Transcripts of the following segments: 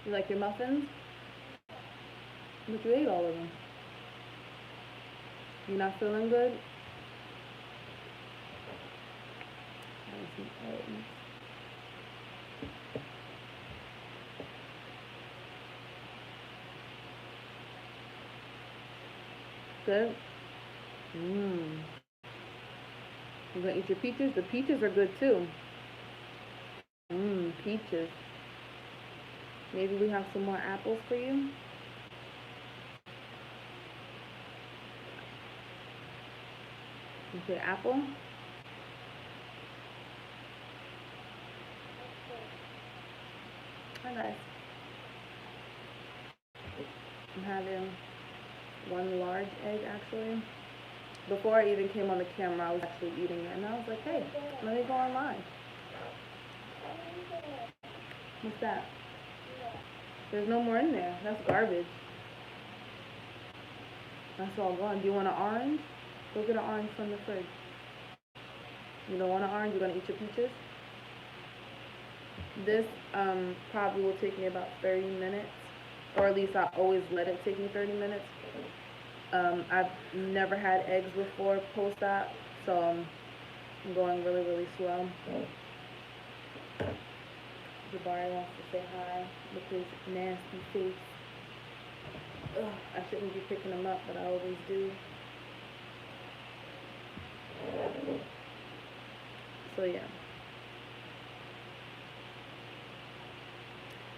You like your muffins? But you ate all of them. You're not feeling good? Good? Mmm. You gonna eat your peaches? The peaches are good too. Mmm, peaches. Maybe we have some more apples for you. Okay, apple. Hi guys. I'm having one large egg actually. Before I even came on the camera, I was actually eating it, and I was like, hey, let me go online. What's that? There's no more in there. That's garbage. That's all gone. Do you want an orange? Go get an orange from the fridge. You don't want an orange? You're gonna eat your peaches? This probably will take me about 30 minutes, or at least I always let it take me 30 minutes. I've never had eggs before post-op, so I'm going really, really slow. Jabari wants to say hi with his nasty face. Ugh, I shouldn't be picking him up, but I always do. So yeah.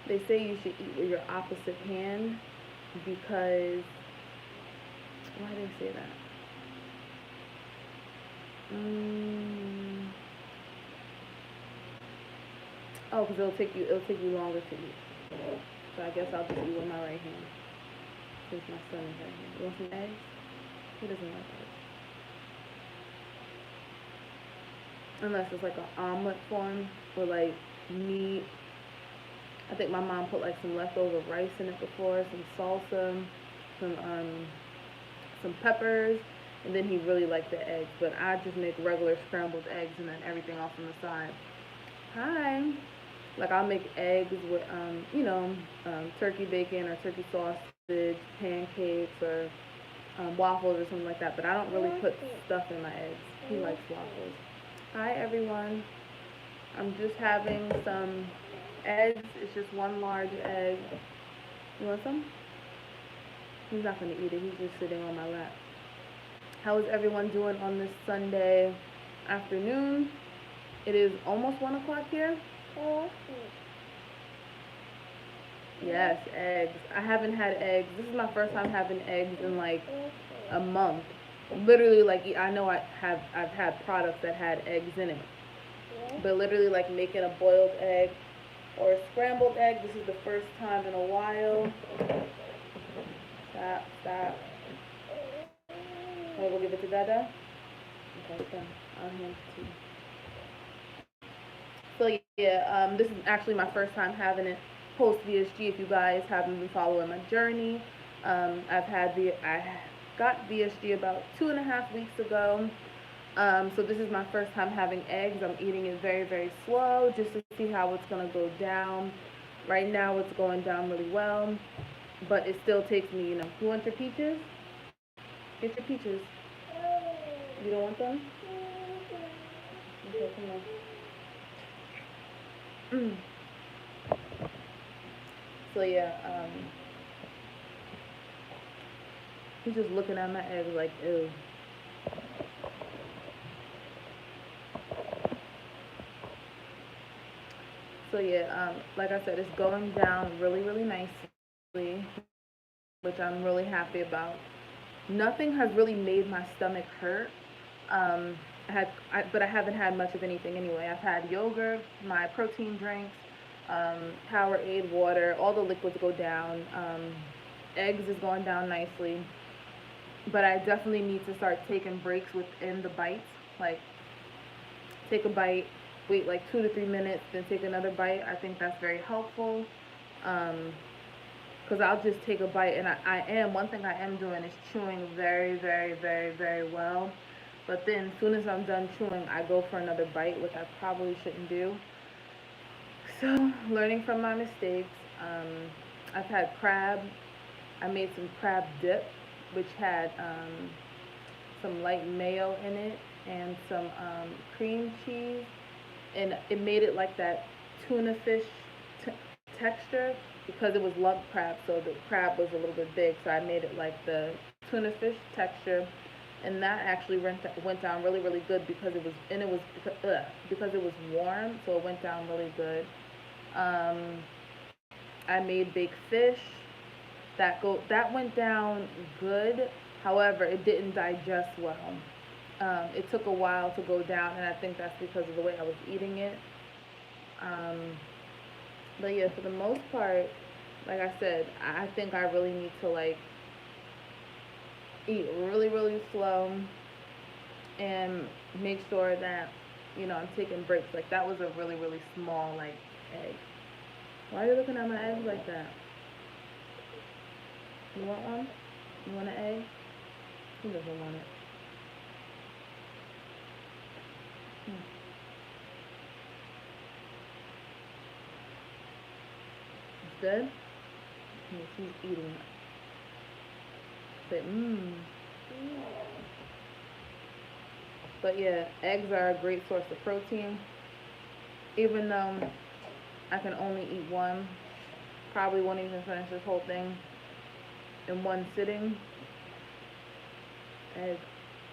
They say you should eat with your opposite hand because, why do they say that? Oh, because it'll take you longer to eat. So I guess I'll just eat with my right hand since my son is right here. You want some eggs? He doesn't like eggs. Unless it's like an omelet form or like meat. I think my mom put like some leftover rice in it before, some salsa, some peppers, and then he really liked the eggs. But I just make regular scrambled eggs and then everything else on the side. Hi. Like I'll make eggs with turkey bacon or turkey sausage, pancakes or waffles or something like that. But I don't really put stuff in my eggs. He likes waffles. Hi everyone. I'm just having some eggs. It's just one large egg. You want some? He's not going to eat it. He's just sitting on my lap. How is everyone doing on this Sunday afternoon? It is almost 1 o'clock here. Yes, eggs. I haven't had eggs. This is my first time having eggs in like a month. Literally, like I've had products that had eggs in it, but literally like making a boiled egg or a scrambled egg. This is the first time in a while. Stop. We'll give it to Dada. Okay, done. I'll hand it to you. So yeah, this is actually my first time having it post VSG. If you guys haven't been following my journey, I got VSG about 2.5 weeks ago. So this is my first time having eggs. I'm eating it very, very slow just to see how it's gonna go down. Right now it's going down really well, but it still takes me, You want your peaches? Get your peaches. You don't want them? Okay, come on. So yeah, he's just looking at my eggs like, ew. So yeah, like I said, it's going down really, really nicely, which I'm really happy about. Nothing has really made my stomach hurt. But I haven't had much of anything anyway. I've had yogurt, my protein drinks, Powerade water, all the liquids go down. Eggs is going down nicely. But I definitely need to start taking breaks within the bites. Like, take a bite, wait like 2 to 3 minutes, then take another bite. I think that's very helpful. Because I'll just take a bite, and one thing I am doing is chewing very, very, very, very well. But then as soon as I'm done chewing, I go for another bite, which I probably shouldn't do. So, learning from my mistakes. I've had crab. I made some crab dip, which had some light mayo in it and some cream cheese, and it made it like that tuna fish t- texture because it was lump crab, so the crab was a little bit big. So I made it like the tuna fish texture, and that actually went down really really good because it was and it was because it was warm, so it went down really good. Um, I made baked fish that went down good. However, it didn't digest well. It took a while to go down, and I think that's because of the way I was eating it. Um, but yeah, for the most part, like I said, I think I really need to like eat really really slow and make sure that I'm taking breaks. Like that was a really really small like egg. Why are you looking at my eggs like that? You want one? You want an egg? Who doesn't want it? Hmm. It's good? Yeah, she's eating it. Say, mmm. But yeah, eggs are a great source of protein. Even though I can only eat one, probably won't even finish this whole thing in one sitting. Egg.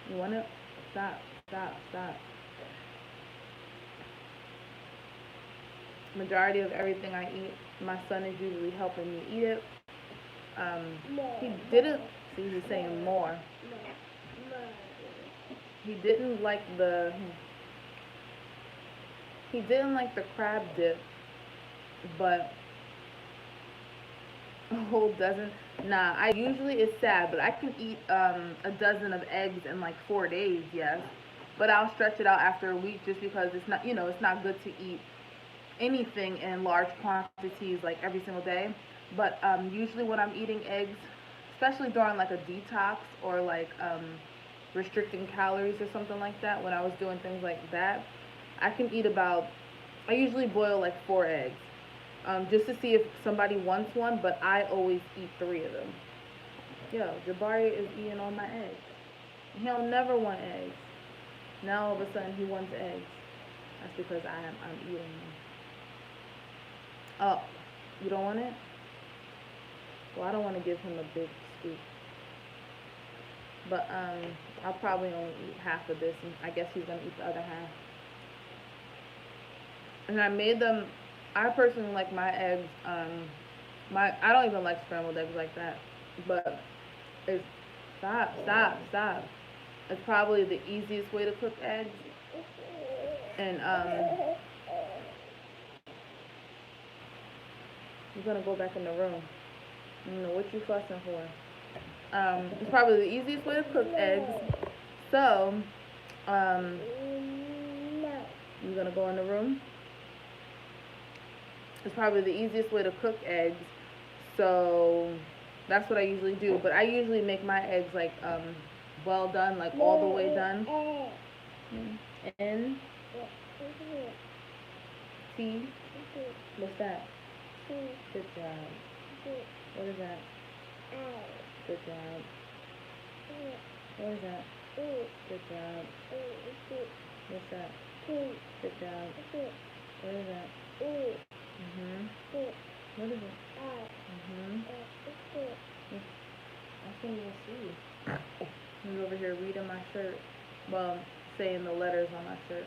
You want it? Stop, stop, stop. Majority of everything I eat, my son is usually helping me eat it. He didn't see he's saying more. He didn't like the he didn't like the crab dip, but a whole dozen. Nah, I usually it's sad, but I can eat a dozen of eggs in like 4 days. Yes, but I'll stretch it out after a week just because it's not it's not good to eat anything in large quantities like every single day. But usually when I'm eating eggs, especially during like a detox or like restricting calories or something like that, when I was doing things like that, I can eat about. I usually boil like 4 eggs, just to see if somebody wants one. But I always eat 3 of them. Yo, Jabari is eating all my eggs. He'll never want eggs. Now all of a sudden he wants eggs. That's because I'm eating them. Oh, you don't want it? Well, I don't want to give him a big scoop. But I'll probably only eat half of this, and I guess he's gonna eat the other half. And I made them. I personally like my eggs. I don't even like scrambled eggs like that. But it's stop. It's probably the easiest way to cook eggs. And you're gonna go back in the room. I don't know what you fussing for. It's probably the easiest way to cook eggs. So, um, you're gonna go in the room. It's probably the easiest way to cook eggs. So that's what I usually do. But I usually make my eggs like well done, like all the way done. N T. What's that? Good job. What is that? Good job. What is that? Good job. What's that? Good job. What is that? What is it? I can't even see. He's over here reading my shirt. Well, saying the letters on my shirt.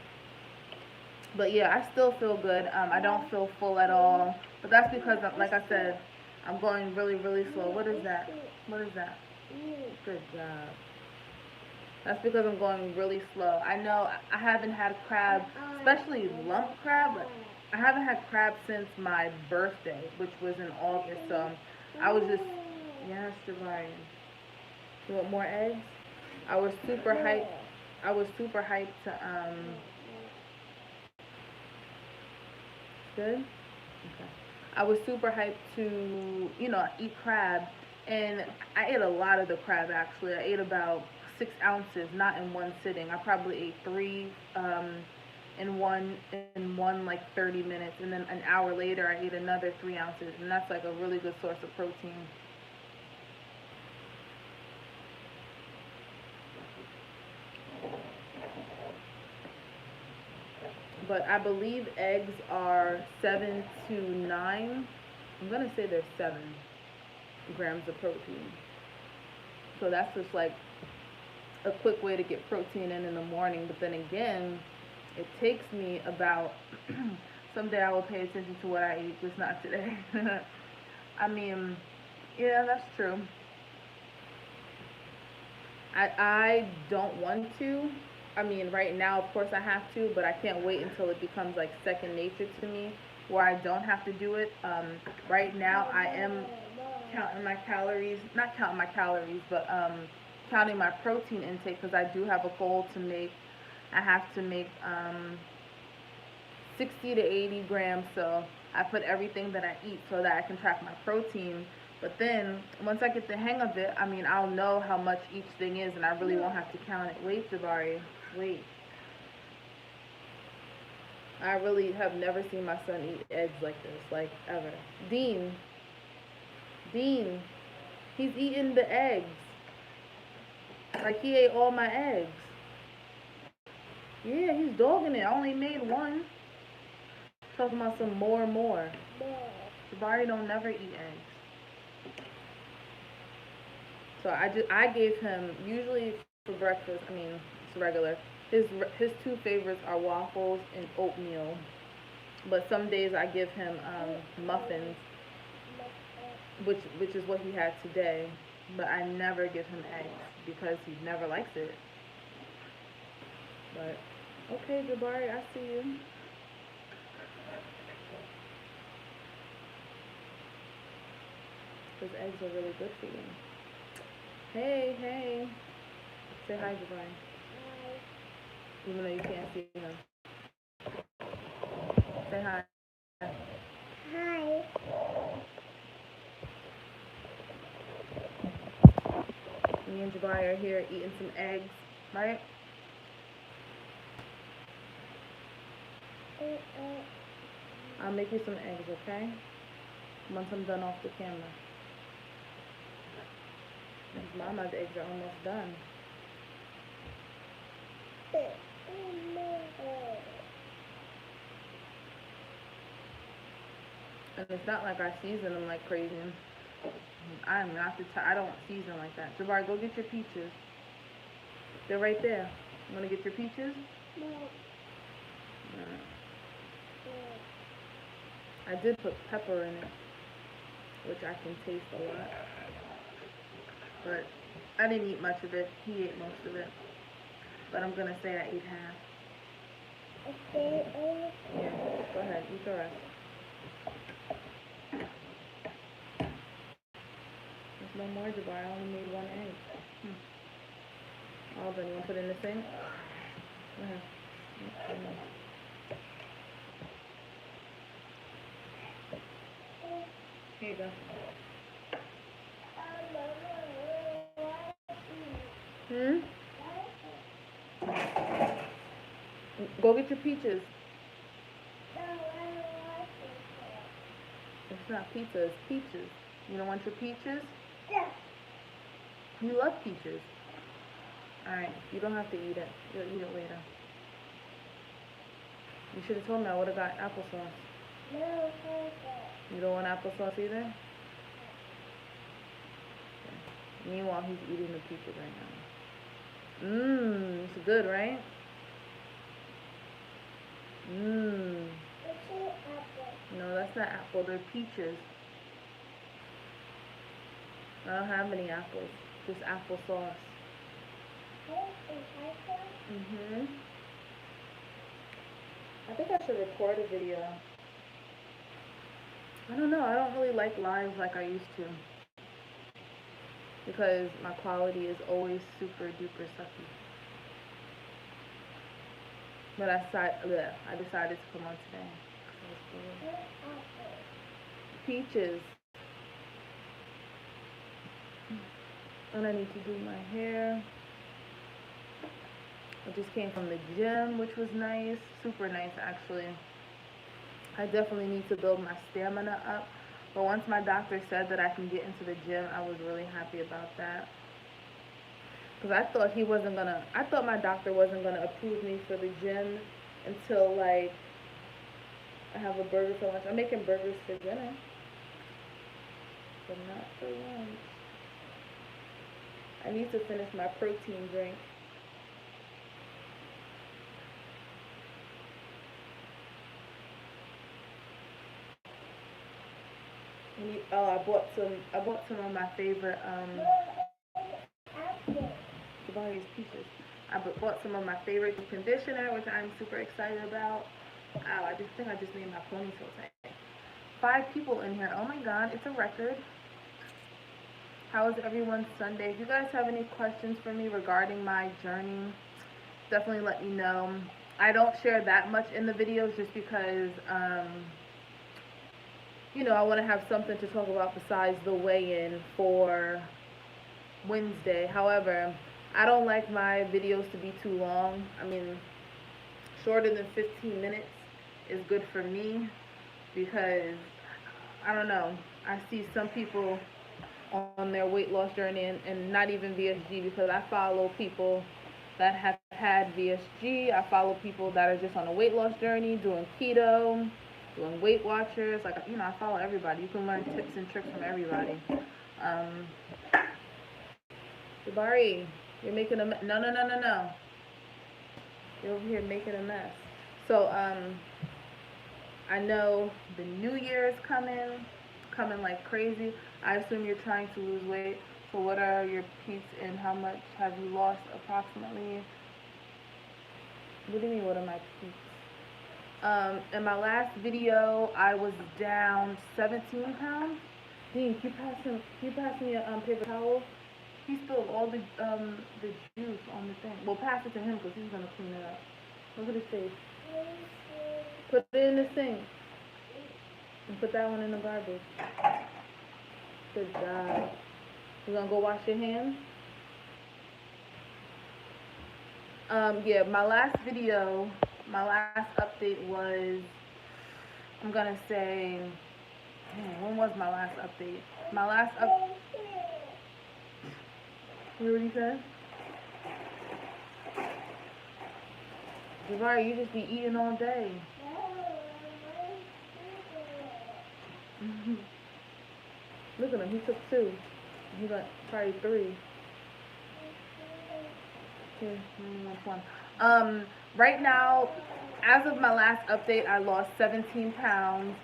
But yeah, I still feel good. I don't feel full at all. But that's because, like I said, I'm going really, really slow. What is that? What is that? Good job. That's because I'm going really slow. I know I haven't had crab, especially lump crab. But I haven't had crab since my birthday, which was in August. So I was just, yes, Javarian. You want more eggs? I was super hyped. I was super hyped to Good. Okay. I was super hyped to eat crab, and I ate a lot of the crab actually. I ate about 6 ounces, not in one sitting. I probably ate three. in one like 30 minutes, and then an hour later I eat another 3 ounces, and that's like a really good source of protein. But I believe eggs are 7 to 9. I'm gonna say there's 7 grams of protein. So that's just like a quick way to get protein in the morning. But then again, it takes me about someday I will pay attention to what I eat, just not today. I mean, yeah, that's true. I don't want to. I mean, right now, of course, I have to, but I can't wait until it becomes like second nature to me, where I don't have to do it. Right now, I am counting my calories, not counting my calories, but counting my protein intake, because I do have a goal to make. I have to make 60 to 80 grams, so I put everything that I eat so that I can track my protein. But then once I get the hang of it, I mean, I'll know how much each thing is, and I really won't have to count it. Wait, Jabari, wait. I really have never seen my son eat eggs like this, like ever. Dean, Dean, he's eating the eggs. Like he ate all my eggs. Yeah, he's dogging it. I only made one. Talking about some more and more. Jabari don't never eat eggs. So I gave him usually for breakfast. I mean, it's regular. His two favorites are waffles and oatmeal. But some days I give him muffins, which is what he had today. But I never give him eggs because he never likes it. But okay, Jabari, I see you. Because eggs are really good for you. Hey, hey. Say hi, Jabari. Even though you can't see him. Say hi. Hi. Me and Jabari are here eating some eggs, right? I'll make you some eggs, okay? Once I'm done off the camera. Mama's eggs are almost done. And it's not like I season them like crazy. I'm not I don't season like that. Jabari, go get your peaches. They're right there. You want to get your peaches? No. I did put pepper in it, which I can taste a lot. But I didn't eat much of it. He ate most of it. But I'm going to say I ate half. Okay. Yeah, go ahead. Eat the rest. There's no more, Jabari. I only made one egg. All done. You want to put it in the sink? Go ahead. Here you go. Hmm? Go get your peaches. It's not pizza, it's peaches. You don't want your peaches? Yeah. You love peaches. Alright, you don't have to eat it. You'll eat it later. You should have told me. I would have got applesauce. No. You don't want applesauce either? Okay. Meanwhile, he's eating the peaches right now. It's good, right? No, that's not apple. They're peaches. I don't have any apples. Just applesauce. I think I should record a video. I don't know. I don't really like lives like I used to. Because my quality is always super duper sucky. But I decided to come on today. Peaches. And I need to do my hair. I just came from the gym, which was nice, super nice actually. I definitely need to build my stamina up. But once my doctor said that I can get into the gym, I was really happy about that. Because I thought my doctor wasn't gonna approve me for the gym until like I have a burger for lunch. I'm making burgers for dinner, but not for lunch. I need to finish my protein drink. Oh, I bought some of my favorite Jabari's pieces. I bought some of my favorite conditioner, which I'm super excited about. Oh, I just think I just made my ponytail tight. 5 people in here. Oh my god, it's a record. How was everyone's Sunday? If you guys have any questions for me regarding my journey, definitely let me know. I don't share that much in the videos just because, I want to have something to talk about besides the weigh-in for Wednesday. However, I don't like my videos to be too long. I mean, shorter than 15 minutes is good for me because, I don't know, I see some people on their weight loss journey and not even VSG, because I follow people that have had VSG. I follow people that are just on a weight loss journey, doing keto, doing Weight Watchers. Like, I follow everybody. You can learn tips and tricks from everybody. Um, Jabari, you're making a no, no, no, no, no. You're over here making a mess. So, I know the new year is coming like crazy. I assume you're trying to lose weight. So what are your peaks and how much have you lost approximately? What do you mean, what are my peaks? In my last video, I was down 17 pounds. Dean, can you pass me a paper towel? He spilled all the juice on the thing. Well, pass it to him because he's gonna clean it up. Look at his face. Put it in the sink and put that one in the garbage. Good job. You gonna go wash your hands? Yeah, my last update was, I'm gonna say, when was my last update? My last up. You hear what he said? Javari, you just be eating all day. Look at him, he took 2. He got probably 3. Here, one. Right now, as of my last update, I lost 17 pounds.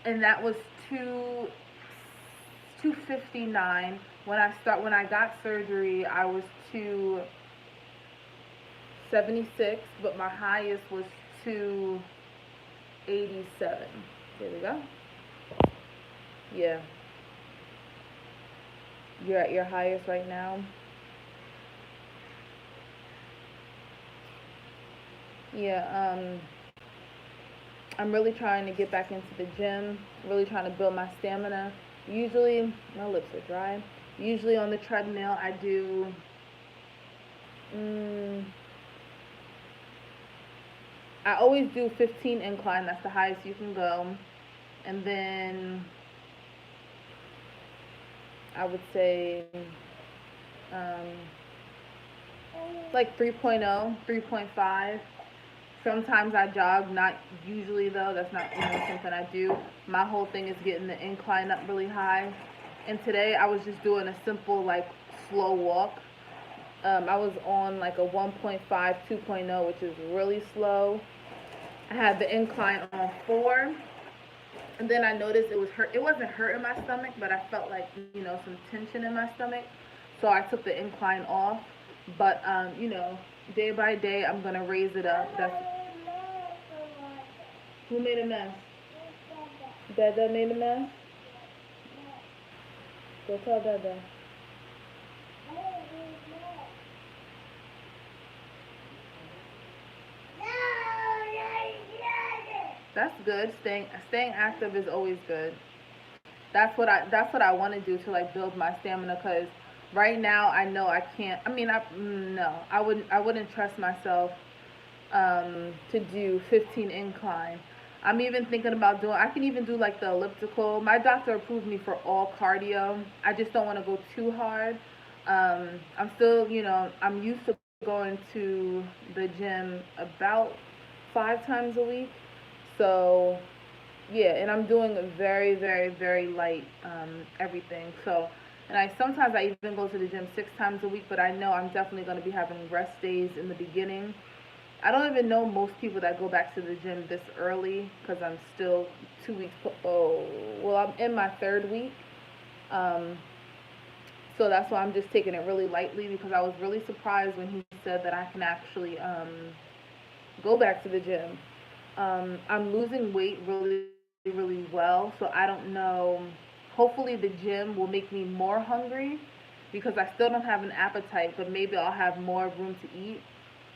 And that was 259. When I got surgery, I was 276, but my highest was 287. There we go. Yeah. You're at your highest right now. Yeah, I'm really trying to get back into the gym, really trying to build my stamina. Usually, my lips are dry. Usually on the treadmill, I do, I always do 15 incline. That's the highest you can go. And then I would say like 3.0, 3.5. Sometimes I jog, not usually though. That's not something I do. My whole thing is getting the incline up really high. And today I was just doing a simple like slow walk. I was on like a 1.5, 2.0, which is really slow. I had the incline on 4. And then I noticed it wasn't hurting my stomach, but I felt like, some tension in my stomach. So I took the incline off. But, day by day, I'm going to raise it up. Who made a mess? Dada made a mess? Go tell Dada. That's good. Staying active is always good. that's what I want to do to like build my stamina, because right now I know I can't. I mean, no, I wouldn't trust myself to do 15 incline. I'm even thinking about doing. I can even do like the elliptical. My doctor approved me for all cardio. I just don't want to go too hard. I'm still, I'm used to going to the gym about 5 times a week. So yeah, and I'm doing very, very, very light everything. So, and I even go to the gym 6 times a week, but I know I'm definitely going to be having rest days in the beginning. I don't even know most people that go back to the gym this early, because I'm still 2 weeks. Oh, well, I'm in my third week. Um, so that's why I'm just taking it really lightly, because I was really surprised when he said that I can actually go back to the gym. I'm losing weight really, really well, so I don't know. Hopefully, the gym will make me more hungry, because I still don't have an appetite, but maybe I'll have more room to eat.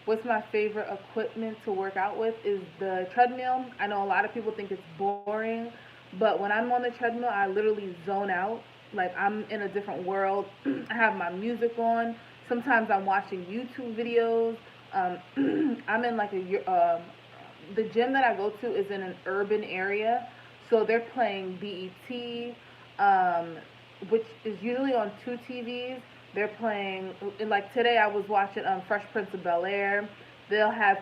What's my favorite equipment to work out with is the treadmill. I know a lot of people think it's boring, but when I'm on the treadmill, I literally zone out. Like I'm in a different world. I have my music on. Sometimes I'm watching YouTube videos. I'm in like the gym that I go to is in an urban area, so they're playing BET, um, which is usually on two TVs. They're playing, and like today I was watching Fresh Prince of Bel Air. They'll have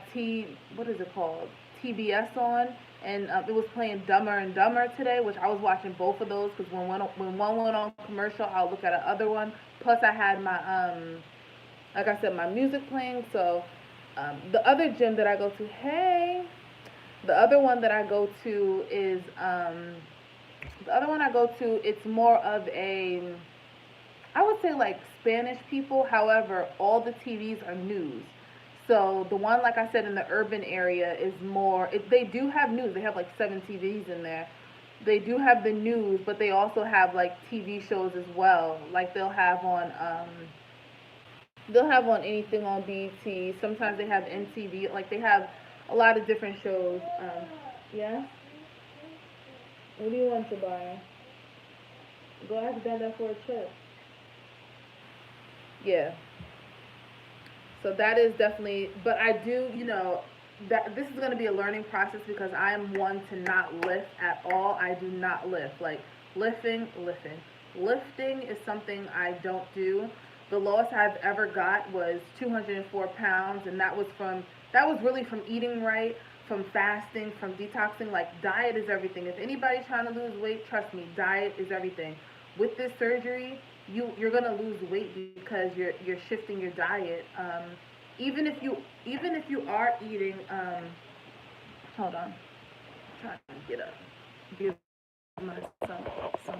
what is it called, TBS on, and it was playing Dumber and Dumber today, which I was watching both of those, because when one went on commercial, I'll look at the other one. Plus I had my like I said, my music playing. So the other gym that I go to, hey, the other one that I go to is the other one I go to. It's more of a, I would say like Spanish people. However, all the TVs are news. So the one, like I said, in the urban area is more. They do have news. They have like 7 TVs in there. They do have the news, but they also have like TV shows as well. Like they'll have on anything on BET. Sometimes they have MTV. Like they have a lot of different shows. Yeah. What do you want to buy? Go ask Dada for a chip. Yeah. So that is definitely, but I do, that this is going to be a learning process, because I am one to not lift at all. I do not lift. Like lifting is something I don't do. The lowest I've ever got was 204 pounds, and that was really from eating right, from fasting, from detoxing. Like diet is everything. If anybody's trying to lose weight, trust me, diet is everything. With this surgery, you're gonna lose weight because you're shifting your diet. Even if you are eating, hold on, I'm trying to get up, give my son some.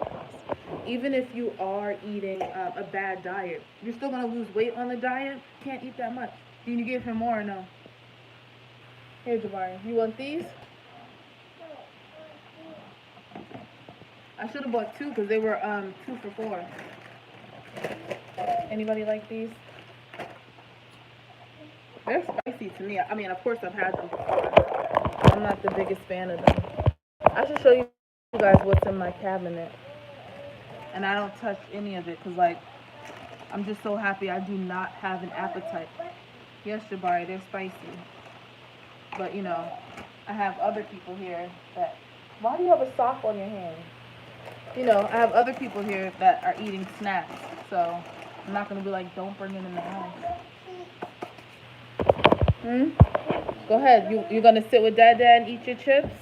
Even if you are eating a bad diet, you're still gonna lose weight on the diet. Can't eat that much. Can you give him more or no? Here, Jabari, you want these? I should have bought two, because they were 2 for 4. Anybody like these? They're spicy to me. I mean, of course I've had them before. I'm not the biggest fan of them. I should show you guys what's in my cabinet. And I don't touch any of it, because, like, I'm just so happy I do not have an appetite. Yes, Jabari, they're spicy. But, I have other people here that... Why do you have a sock on your hand? I have other people here that are eating snacks. So, I'm not going to be like, don't bring it in the house. Go ahead. You're going to sit with Dad and eat your chips?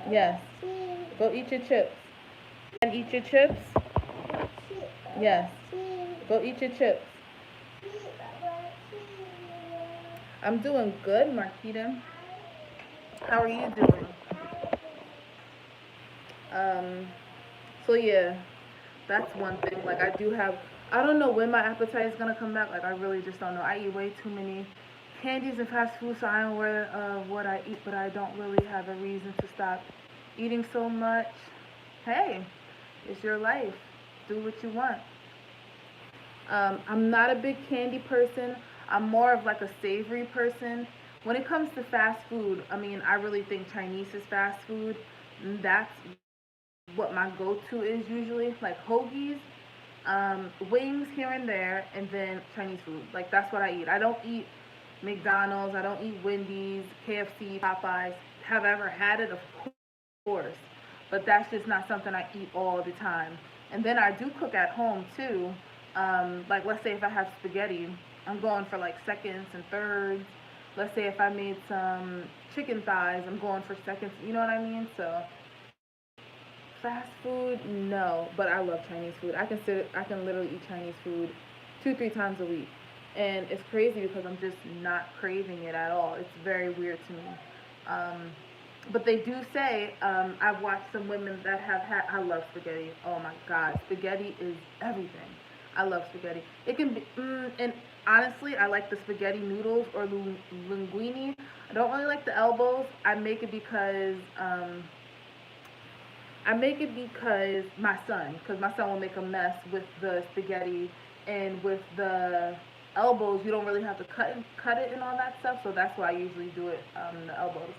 Yes. Go eat your chips. And eat your chips? Yes. Go eat your chips. I'm doing good, Marquita. How are you doing? So yeah, that's one thing. Like I don't know when my appetite is gonna come back. Like I really just don't know. I eat way too many candies and fast food, so I am aware of what I eat, but I don't really have a reason to stop eating so much. Hey, it's your life. Do what you want. I'm not a big candy person. I'm more of like a savory person. When it comes to fast food, I mean, I really think Chinese is fast food. That's what my go-to is usually, like hoagies, wings here and there, and then Chinese food. Like that's what I eat. I don't eat McDonald's. I don't eat Wendy's, KFC, Popeyes. Have I ever had it? Of course, but that's just not something I eat all the time. And then I do cook at home too. Like let's say if I have spaghetti, I'm going for like seconds and thirds. Let's say if I made some chicken thighs, I'm going for seconds. You know what I mean? So fast food, no, but I love Chinese food. I can literally eat Chinese food 2 3 times a week, and it's crazy because I'm just not craving it at all. It's very weird to me. Um, but they do say I've watched some women that have had. I love spaghetti. Oh my god, spaghetti is everything. I love spaghetti. It can be, and honestly, I like the spaghetti noodles or linguine. I don't really like the elbows. I make it because because my son will make a mess with the spaghetti and with the elbows. You don't really have to cut it and all that stuff. So that's why I usually do it the elbows.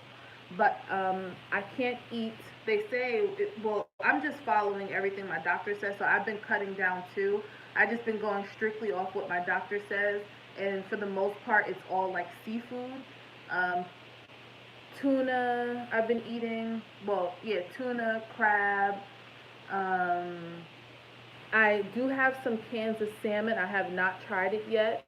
But I can't eat. They say, well, I'm just following everything my doctor says. So I've been cutting down too. I just been going strictly off what my doctor says, and for the most part, it's all like seafood. Um, Tuna I've been eating. Well, yeah, tuna, crab. Um, I do have some cans of salmon. I have not tried it yet.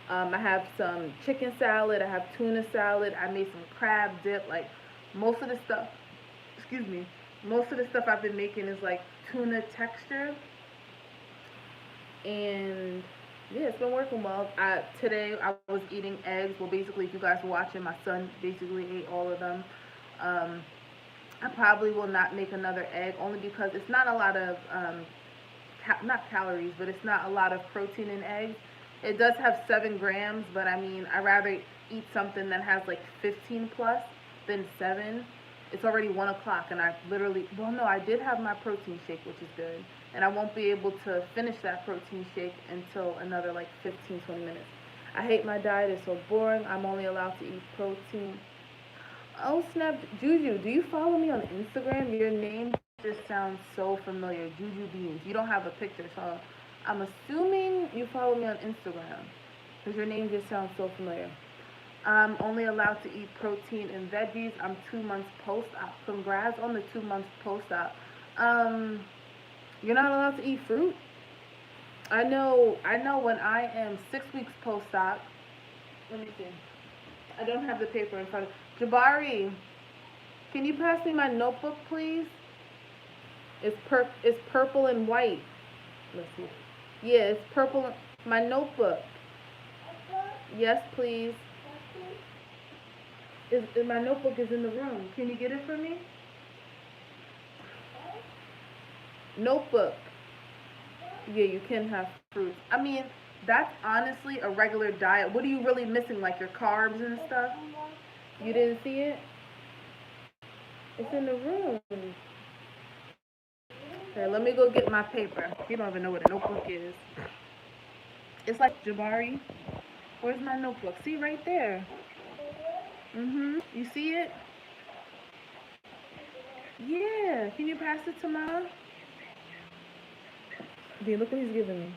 I have some chicken salad. I have tuna salad. I made some crab dip. Like most of the stuff, excuse me, most of the stuff I've been making is like tuna texture, and yeah, it's been working well. Today I was eating eggs. Well, basically, if you guys were watching, my son basically ate all of them. Um, I probably will not make another egg only because it's not a lot of not calories, but it's not a lot of protein in eggs. It does have 7 grams, but I mean, I rather eat something that has like 15 plus than 7. It's already 1 o'clock, and I literally, well, no, I did have my protein shake, which is good, and I won't be able to finish that protein shake until another like 15 20 minutes. I hate my diet, it's so boring. I'm only allowed to eat protein. Oh snap, Juju, do you follow me on Instagram? Your name just sounds so familiar. Juju Beans. You don't have a picture, so I'm assuming you follow me on Instagram because your name just sounds so familiar. I'm only allowed to eat protein and veggies. I'm 2 months post-op. Congrats on the 2 months post-op. Um, you're not allowed to eat fruit. I know when I am 6 weeks post-op. Let me see. I don't have the paper in front of Jabari, can you pass me my notebook, please? It's purple and white. Let's see. Yeah, it's purple. My notebook. Yes, please. My notebook is in the room. Can you get it for me? Notebook. Yeah, you can have fruit. I mean, that's honestly a regular diet. What are you really missing? Like your carbs and stuff? You didn't see it? It's in the room. Okay, let me go get my paper. You don't even know what a notebook is. It's like Jabari. Where's my notebook? See right there. You see it? Yeah. Can you pass it to Mom? D, look what he's giving me.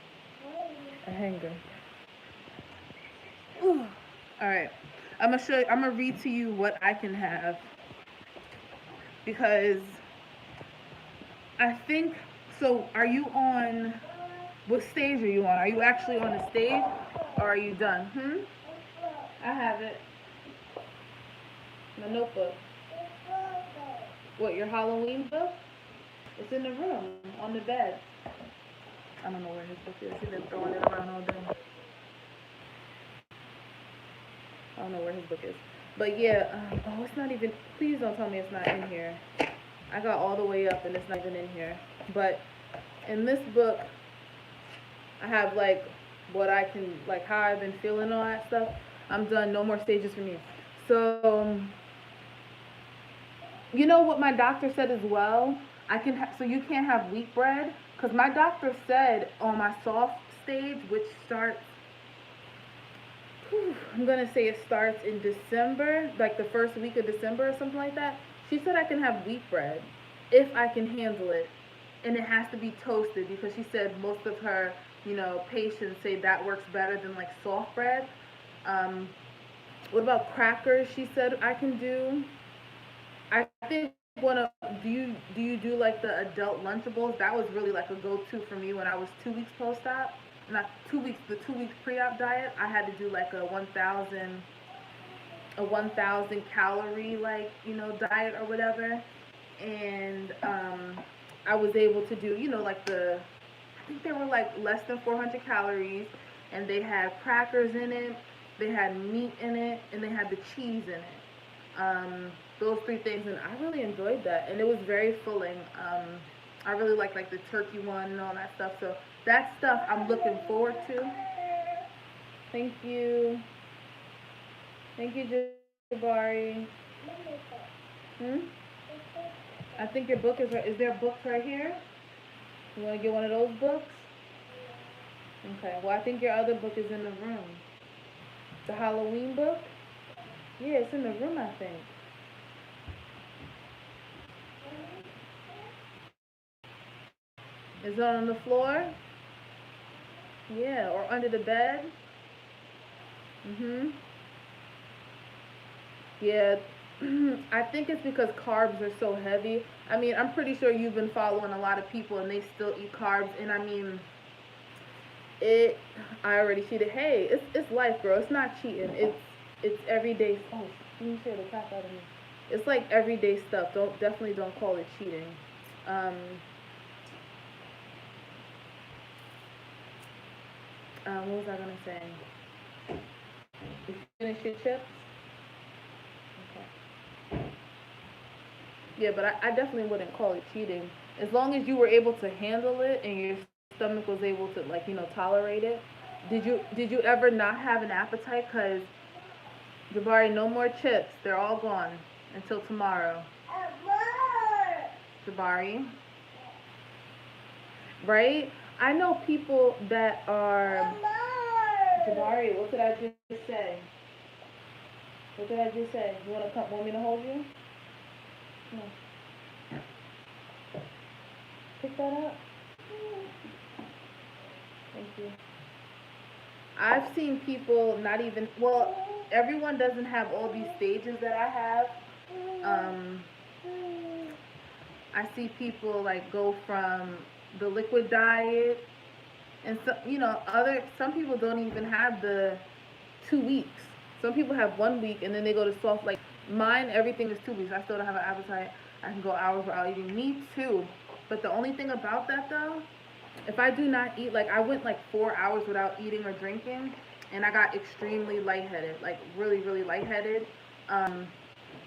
A hanger. Ooh. All right. I'm gonna show. I'm gonna read to you what I can have because I think. So, are you on? What stage are you on? Are you actually on the stage, or are you done? I have it. My notebook. What, your Halloween book? It's in the room on the bed. I don't know where his book is. He's been throwing it around all day. I don't know where his book is. But yeah, oh, it's not even, please don't tell me it's not in here. I got all the way up and it's not even in here. But in this book, I have like what I can, like how I've been feeling, all that stuff. I'm done. No more stages for me. So, you know what my doctor said as well? So you can't have wheat bread. Because my doctor said on my soft stage, which starts, I'm going to say it starts in December, like the first week of December or something like that. She said I can have wheat bread. if I can handle it, and it has to be toasted because she said most of her, patients say that works better than like soft bread. Um, what about crackers? She said I can do. I think one of do you do like the adult Lunchables? That was really like a go-to for me when I was 2 weeks post-op. Not 2 weeks, the 2 weeks pre-op diet. I had to do like a 1,000 calorie like diet or whatever, and I was able to do like I think they were like less than 400 calories, and they had crackers in it, they had meat in it, and they had the cheese in it. Those three things, and I really enjoyed that, and it was very filling. I really like the turkey one and all that stuff. So that stuff I'm looking forward to. Thank you. Thank you, Jabari. Hmm? I think your book is right. Is there books right here? You want to get one of those books? Okay. Well, I think your other book is in the room. The Halloween book? Yeah, it's in the room, I think. Is it on the floor? Yeah, or under the bed? Mhm. Yeah. I think it's because carbs are so heavy. I mean, I'm pretty sure you've been following a lot of people and they still eat carbs, and I mean, it. I already cheated. Hey, it's life, girl. It's not cheating. It's everyday. Oh, you scared the crap out of me. It's like everyday stuff. Don't call it cheating. Um, what was I gonna say? You finish your chips? Okay. Yeah, but I definitely wouldn't call it cheating. As long as you were able to handle it and your stomach was able to like tolerate it. Did you ever not have an appetite? Cause Jabari, no more chips. They're all gone until tomorrow. Jabari, right? I know people that are. Jabari, what did I just say? What did I just say? You wanna come? Want me to hold you? No. Pick that up. Thank you. I've seen people not even. Well, everyone doesn't have all these stages that I have. Um, I see people like go from the liquid diet, and some people don't even have the 2 weeks. Some people have 1 week and then they go to soft. Like mine, everything is 2 weeks. I still don't have an appetite. I can go hours without eating. Me too. But the only thing about that though, if I do not eat, like I went like 4 hours without eating or drinking, and I got extremely lightheaded, like really, really lightheaded. Um,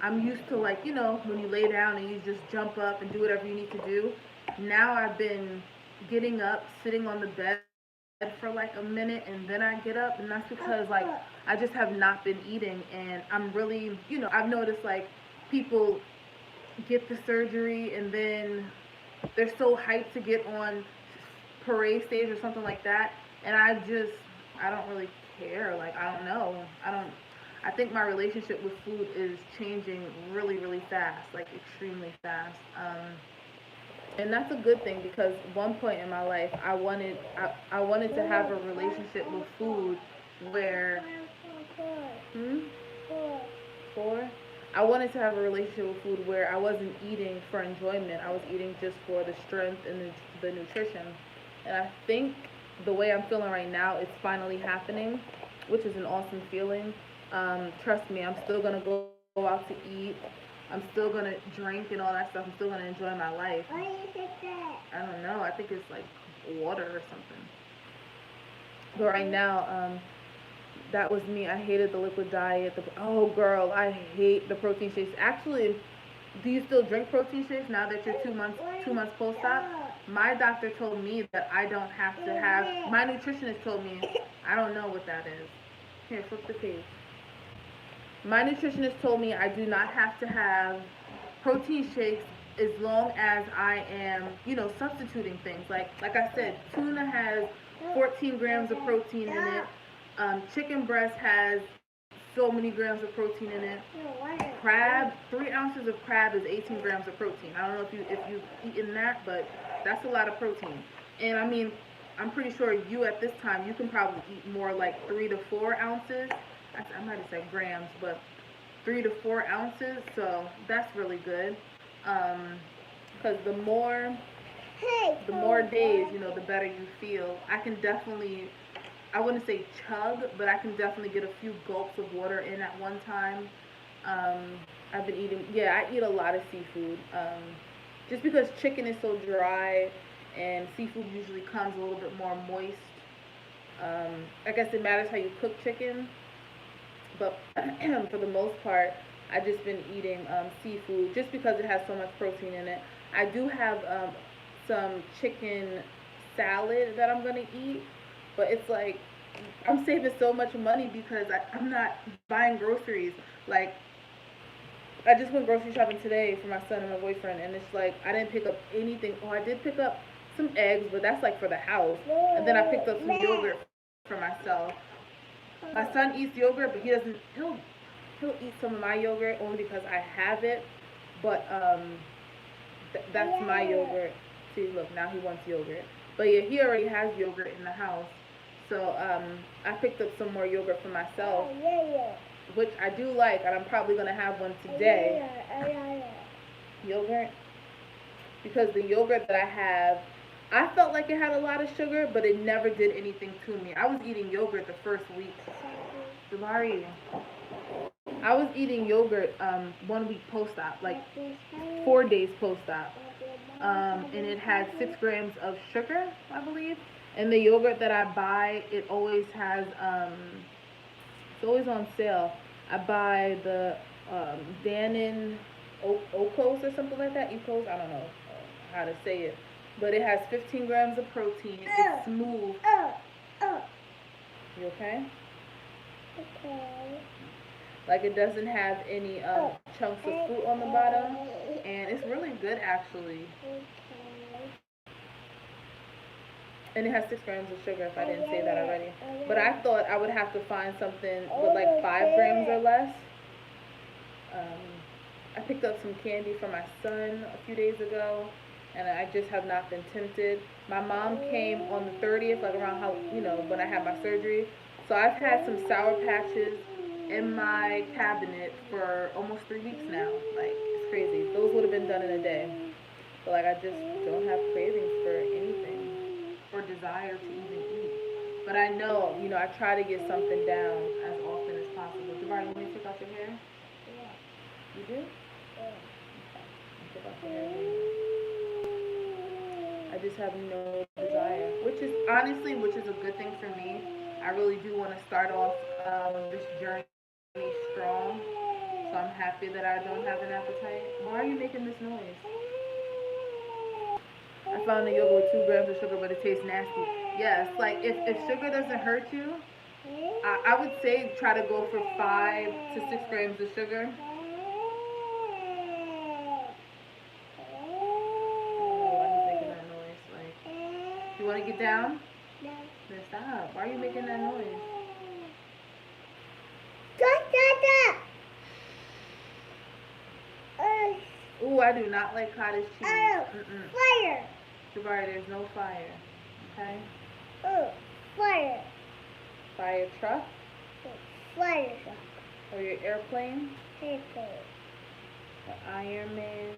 I'm used to like when you lay down and you just jump up and do whatever you need to do. Now I've been getting up, sitting on the bed for like a minute, and then I get up, and that's because like I just have not been eating, and I'm really I've noticed like people get the surgery and then they're so hyped to get on parade stage or something like that, and I don't really care. Like I don't know. I think my relationship with food is changing really, really fast, like extremely fast. And that's a good thing because one point in my life I wanted to have a relationship with food where hmm, for I wanted to have a relationship with food where I wasn't eating for enjoyment. I was eating just for the strength and the nutrition. And I think the way I'm feeling right now, it's finally happening, which is an awesome feeling. Trust me, I'm still gonna go out to eat. I'm still gonna drink and all that stuff. I'm still gonna enjoy my life. Why do you think that? I don't know. I think it's like water or something. But right now, that was me. I hated the liquid diet. Oh, girl, I hate the protein shakes. Actually, do you still drink protein shakes now that you're 2 months post op? My doctor told me that I don't have to have. My nutritionist told me I don't know what that is. Here, flip the page. My nutritionist told me I do not have to have protein shakes as long as I am, substituting things. Like I said, tuna has 14 grams of protein in it. Chicken breast has so many grams of protein in it. Crab, 3 ounces of crab is 18 grams of protein. I don't know if you've eaten that, but that's a lot of protein. And I mean, I'm pretty sure you at this time you can probably eat more like 3 to 4 ounces. I might have said grams, but 3 to 4 ounces. So that's really good. Because the more days, the better you feel. I can definitely, I wouldn't say chug, but I can definitely get a few gulps of water in at one time. I've been eating, yeah, I eat a lot of seafood. Just because chicken is so dry and seafood usually comes a little bit more moist. I guess it matters how you cook chicken, but for the most part, I've just been eating seafood just because it has so much protein in it. I do have some chicken salad that I'm gonna eat, but it's like I'm saving so much money because I'm not buying groceries. Like I just went grocery shopping today for my son and my boyfriend, and it's like I didn't pick up anything. Oh, I did pick up some eggs, but that's like for the house. And then I picked up some yogurt for myself. My son eats yogurt, but he doesn't. He'll eat some of my yogurt only because I have it. But that's my yogurt. See, look, now he wants yogurt. But yeah, he already has yogurt in the house. So I picked up some more yogurt for myself, which I do like, and I'm probably gonna have one today. Yogurt, because the yogurt that I have, I felt like it had a lot of sugar, but it never did anything to me. I was eating yogurt the first week. Jabari, I was eating yogurt 1 week post-op, like 4 days post-op, and it had 6 grams of sugar, I believe. And the yogurt that I buy, it always has, it's always on sale. I buy the Dannon Ocos or something like that. Ecos, I don't know how to say it, but it has 15 grams of protein. It's smooth. You okay? Okay. Like it doesn't have any chunks of fruit on the bottom, and it's really good actually. And it has 6 grams of sugar, if I didn't say that already. But I thought I would have to find something with like 5 grams or less. I picked up some candy for my son a few days ago, and I just have not been tempted. My mom came on the 30th, like around how, when I had my surgery. So I've had some Sour Patches in my cabinet for almost 3 weeks now. Like, it's crazy. Those would have been done in a day. But like, I just don't have cravings for anything or desire to even eat. But I know, I try to get something down as often as possible. Jabari, you want me to take out your hair? Yeah. You do? Yeah. Take out your hair. I just have no desire, which is a good thing for me. I really do want to start off this journey strong, so I'm happy that I don't have an appetite. Why are you making this noise? I found a yogurt with 2 grams of sugar, but it tastes nasty. Yes, like if sugar doesn't hurt you, I would say try to go for 5 to 6 grams of sugar. You want to get down? No. Then stop. Why are you making that noise? Stop. Ooh, I do not like cottage cheese. Fire. Jabari, there's no fire. Okay? Fire. Fire truck? Fire. Or your airplane? Airplane. The Iron Man?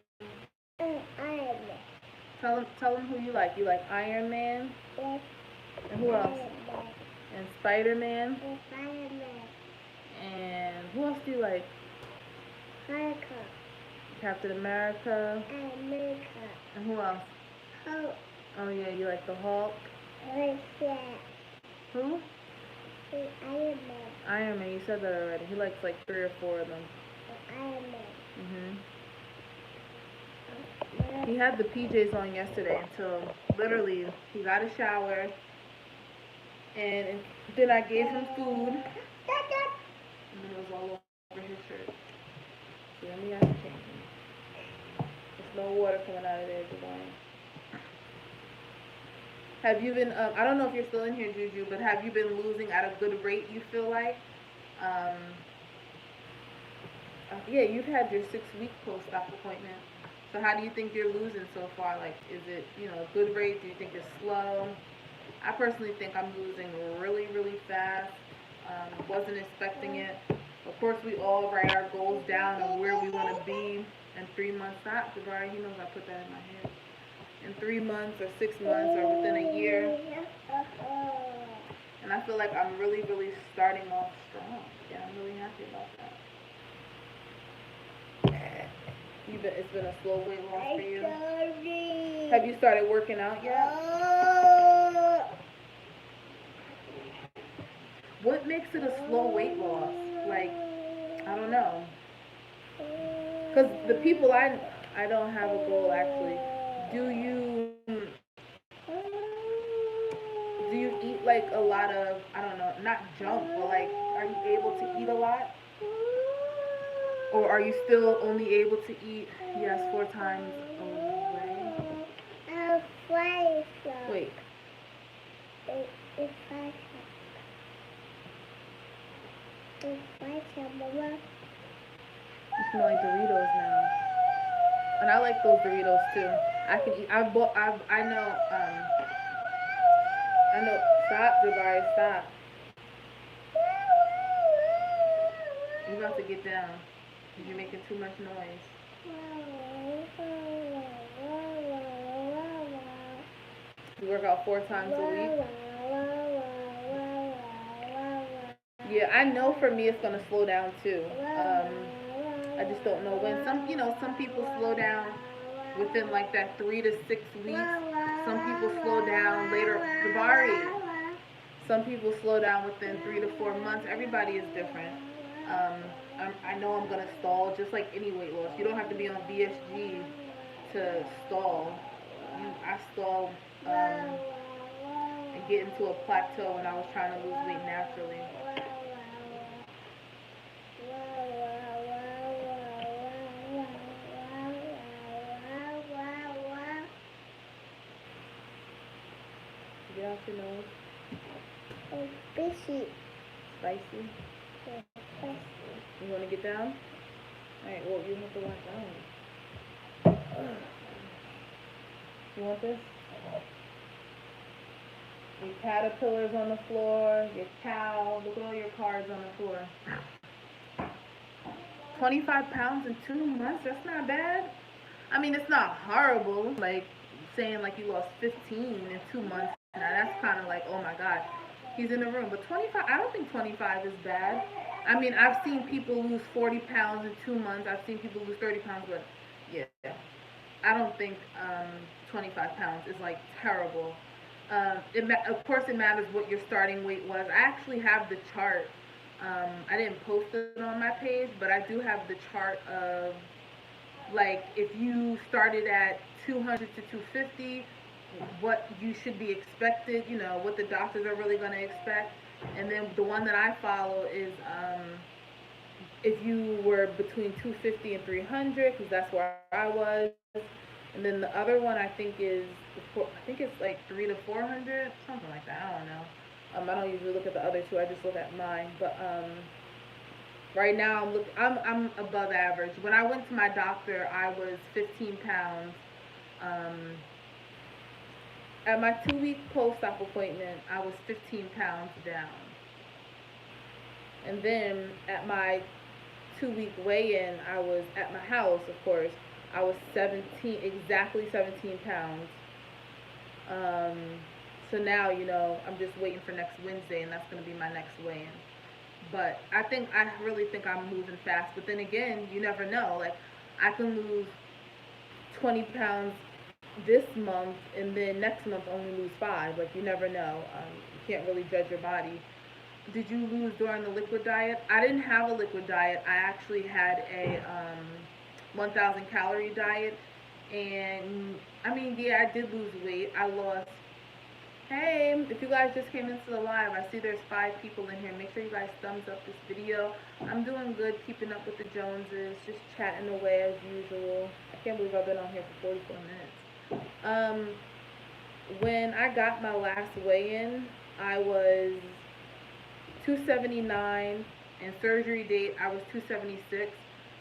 Iron Man. Tell them who you like. You like Iron Man? Yes. And who else? Man. And Spider-Man? And Spider-Man. And who else do you like? America. Captain America? America. And who else? Hulk. Oh yeah, you like the Hulk? What's that? Who? Iron Man. Iron Man, you said that already. He likes like 3 or 4 of them. Iron Man. He had the PJs on yesterday until literally he got a shower, and then I gave him food, and then it was all over his shirt. So let me have to change him. There's no water coming out of there, Javon. Have you been, I don't know if you're still in here, Juju, but have you been losing at a good rate, you feel like? Yeah, you've had your 6 week post-op appointment. So how do you think you're losing so far? Like, is it, a good rate? Do you think it's slow? I personally think I'm losing really, really fast. Wasn't expecting it. Of course, we all write our goals down of where we want to be in 3 months. Stop, Jabari. He knows I put that in my head. In 3 months or 6 months or within a year. And I feel like I'm really, really starting off strong. Yeah, I'm really happy about that. It's been a slow weight loss for you. Have you started working out yet? What makes it a slow weight loss? Like, I don't know. Cause the people I don't have a goal actually. Do you do you eat like a lot of, I don't know, not junk, but like, are you able to eat a lot? Or are you still only able to eat, yes, 4 times a way? Wait. You smell like Doritos now. And I like those Doritos too. I can eat, I know, stop, Jabari, stop. You're about to get down. You're making too much noise. You work out 4 times a week? Yeah, I know for me it's gonna slow down too. I just don't know when. Some people slow down within like that 3 to 6 weeks. Some people slow down later. Jabari. Some people slow down within 3 to 4 months. Everybody is different. I know I'm gonna stall just like any weight loss. You don't have to be on BSG to stall. I stall and get into a plateau when I was trying to lose weight naturally. Get off your nose. Spicy. Spicy? You want to get down? Alright, well, you have to lie down. You want this? Your caterpillars on the floor, your cow. Look at all your cards on the floor. 25 pounds in 2 months? That's not bad. I mean, it's not horrible. Like, saying like you lost 15 in 2 months. Now, that's kind of like, oh my God. He's in the room. But 25, I don't think 25 is bad. I mean, I've seen people lose 40 pounds in 2 months. I've seen people lose 30 pounds, but yeah, I don't think 25 pounds is like terrible. Of course, it matters what your starting weight was. I actually have the chart. I didn't post it on my page, but I do have the chart of like if you started at 200 to 250, what you should be expected, what the doctors are really going to expect. And then the one that I follow is if you were between 250 and 300, because that's where I was. And then the other one I think it's like 3 to 400, something like that. I don't know. I don't usually look at the other two. I just look at mine. But right now I'm above average. When I went to my doctor, I was 15 pounds. At my 2 week post-op appointment, I was 15 pounds down. And then at my 2 week weigh-in, I was at my house, of course. I was exactly 17 pounds. So now, I'm just waiting for next Wednesday, and that's going to be my next weigh-in. But I really think I'm moving fast. But then again, you never know. Like, I can lose 20 pounds this month, and then next month only lose 5. Like, you never know. You can't really judge your body. Did you lose during the liquid diet? I didn't have a liquid diet. I actually had a 1,000 calorie diet, and I mean, yeah, I did lose weight. I lost. Hey, if you guys just came into the live, I see there's 5 people in here. Make sure you guys thumbs up this video. I'm doing good, keeping up with the Joneses, just chatting away as usual. I can't believe I've been on here for 44 minutes. When I got my last weigh-in, I was 279, and surgery date I was 276.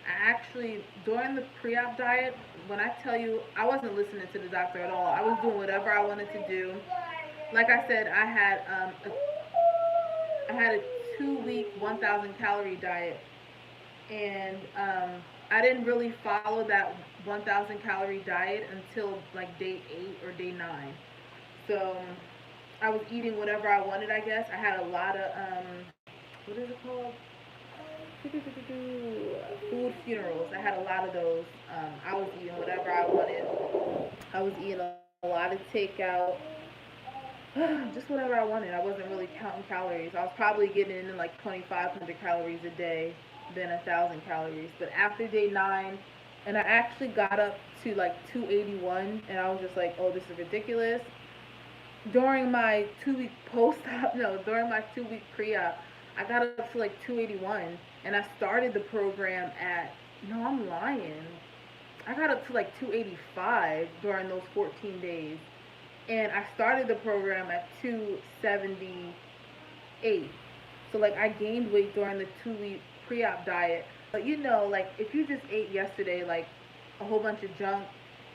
I actually, during the pre-op diet, when I tell you, I wasn't listening to the doctor at all. I was doing whatever I wanted to do. Like I said, I had a 2 week 1,000 calorie diet, and I didn't really follow that 1,000 calorie diet until like day 8 or day 9. So I was eating whatever I wanted. I guess I had a lot of what is it called? Food funerals. I had a lot of those. I was eating whatever I wanted. I was eating a lot of takeout. Just whatever I wanted. I wasn't really counting calories. I was probably getting in like 2,500 calories a day, then 1,000 calories. But after day 9, and I actually got up to like 281, and I was just like, oh, this is ridiculous. During my 2 week post op, no, during my 2 week pre op, I got up to like 281, and I started the program at, no, I'm lying. I got up to like 285 during those 14 days. And I started the program at 278. So like I gained weight during the 2 week pre-op diet. But like if you just ate yesterday like a whole bunch of junk,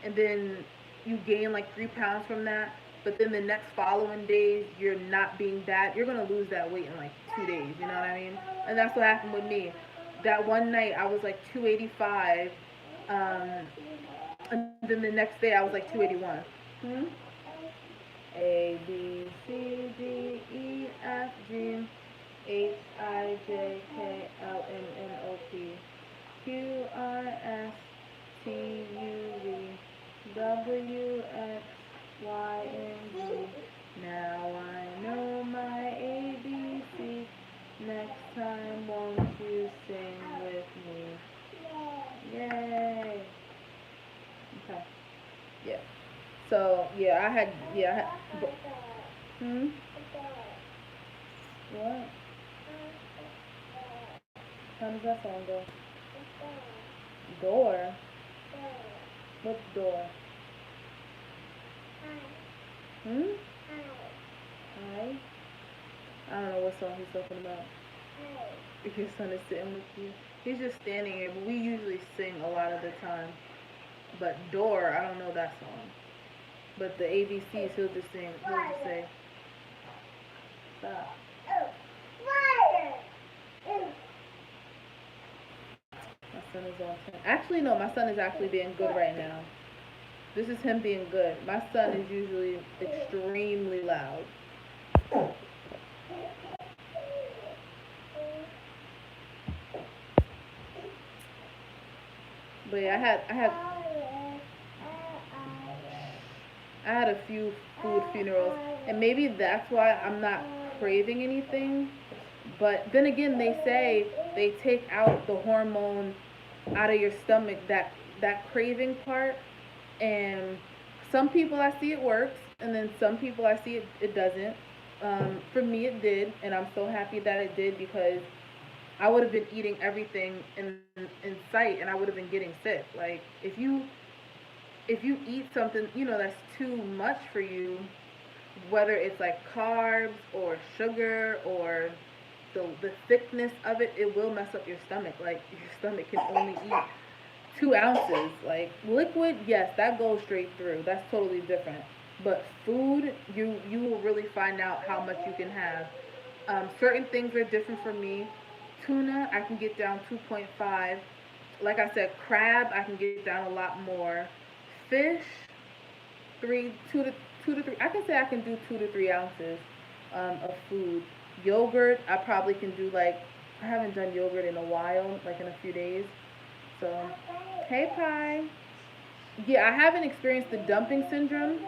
and then you gain like 3 pounds from that, but then the next following days you're not being that, you're gonna lose that weight in like 2 days. You know what I mean? And that's what happened with me. That one night I was like 285, um, and then the next day I was like 281. Hmm? A B C D E F G H I J K L M N O P Q R S T U V W X Y and Z. Now I know my ABC. Next time, won't you sing with me? Yay! Okay. Yeah. So yeah, hmm. What? How does that song go? Door. What's door? Hmm. Hi. I don't know what song he's talking about. If your son is sitting with you, he's just standing here. But we usually sing a lot of the time. But door, I don't know that song. But the ABCs, he'll just sing. He'll just say, stop. My son is on 10. Actually, no, my son is actually being good right now. This is him being good. My son is usually extremely loud. But yeah, I had a few food funerals, and maybe that's why I'm not craving anything. But then again, they say they take out the hormone out of your stomach, that craving part, and some people I see it works, and then some people I see it doesn't. For me, it did, and I'm so happy that it did because I would have been eating everything in sight, and I would have been getting sick. Like if you eat something that's too much for you, whether it's like carbs or sugar or the thickness of it, it will mess up your stomach. Like your stomach can only eat 2 ounces. Like liquid, yes, that goes straight through. That's totally different. But food, you will really find out how much you can have. Certain things are different for me. Tuna, I can get down 2.5. Like I said, crab, I can get down a lot more. Fish, three, two to three. I can say I can do 2 to 3 ounces of food. Yogurt, I probably can do like I haven't done yogurt in a while, like in a few days. So, hey Pie. Yeah, I haven't experienced the dumping syndrome.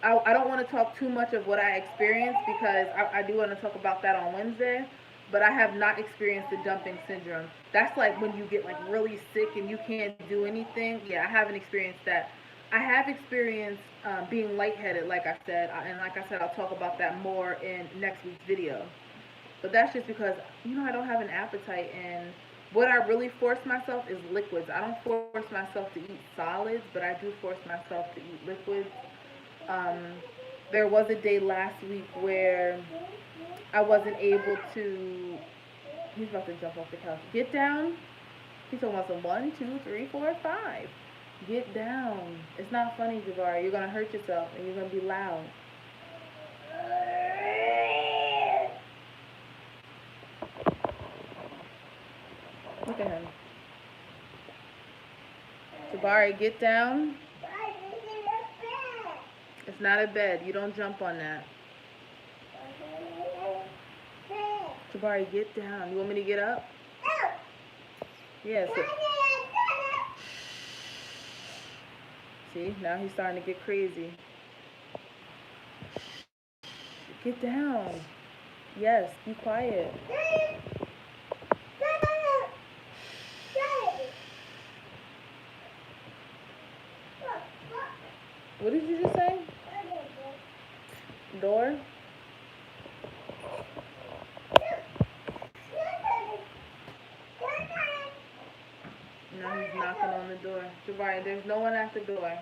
I don't want to talk too much of what I experienced because I do want to talk about that on Wednesday. But I have not experienced the dumping syndrome. That's like when you get like really sick and you can't do anything. Yeah, I haven't experienced that. I have experienced being lightheaded, like I said, and like I said, I'll talk about that more in next week's video. But that's just because I don't have an appetite, and what I really force myself is liquids. I don't force myself to eat solids, but I do force myself to eat liquids. Um, there was a day last week where I wasn't able to He's about to jump off the couch. Get down. He's talking about some 1, 2, 3, 4, 5. Get down. It's not funny, Jabari. You're gonna hurt yourself and you're gonna be loud. Look at him. Jabari, get down. It's not a bed. You don't jump on that. Jabari, get down. You want me to get up? Yes. Yeah, see, now he's starting to get crazy. Get down. Yes, be quiet. What did you just say? Door? Now he's knocking on the door. Jabari, there's no one at the door.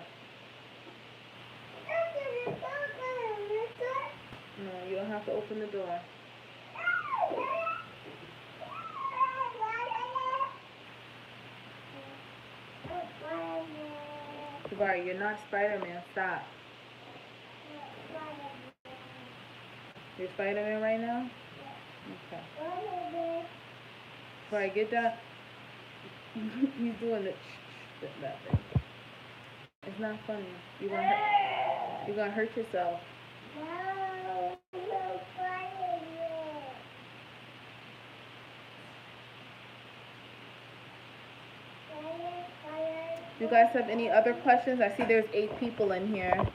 No, you don't have to open the door. Jabari, you're not Spider-Man. Stop. You're Spider-Man right now? Okay. Jabari, get down. He's doing that thing. It's not funny. You're gonna hurt yourself. Do you guys have any other questions? I see there's 8 people in here.